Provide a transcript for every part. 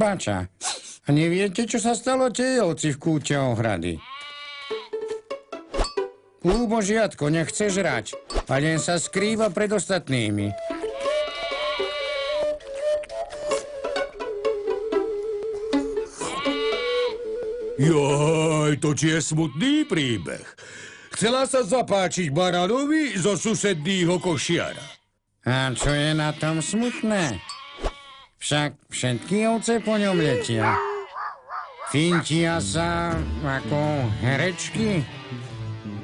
Bača, a neviete, čo sa stalo tej ovci v kúte ohrady? Úbožiatko, nechce žrať, a len sa skrýva pred ostatnými. Joj, to je smutný príbeh. Chcela sa zapáčiť baranovi zo susedného košiara. A čo je na tom smutné? Však všetky ovce po ňom letia. Fintia sa ako herečky.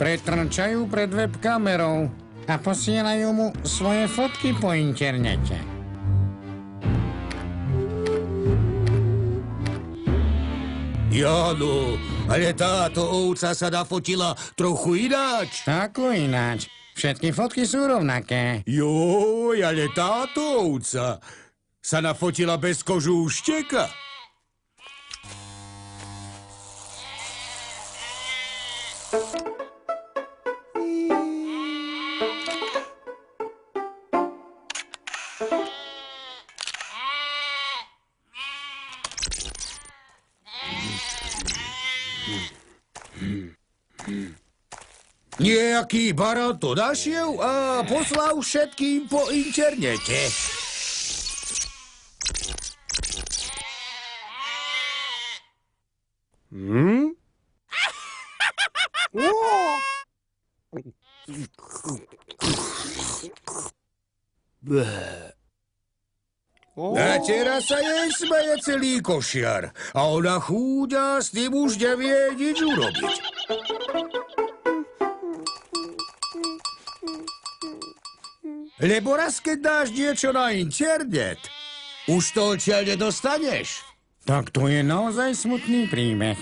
Pretrčajú pred webkamerou a posielajú mu svoje fotky po internete. Jano, ale táto ovca sa nafotila trochu ináč. Ako ináč? Všetky fotky sú rovnaké. Joj, ale táto ovca sa nafotila bez kožúšteka. Nejaký baran to našiel a poslal všetkým po internete. A teraz sa jej smeje celý košiar a ona chúďa s tým už nevie nič urobiť. Lebo raz, keď dáš niečo na internet, už to odtiaľ nedostaneš. Tak to je naozaj smutný príbeh.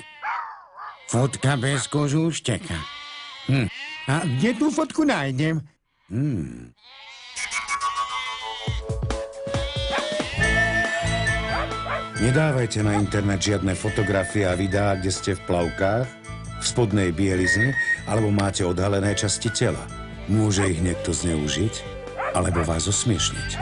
Fotka bez kožúšteka. A kde tú fotku nájdem? Nedávajte na internet žiadne fotografie a videá, kde ste v plavkách, v spodnej bielizne alebo máte odhalené časti tela. Môže ich niekto zneužiť alebo vás osmiešniť.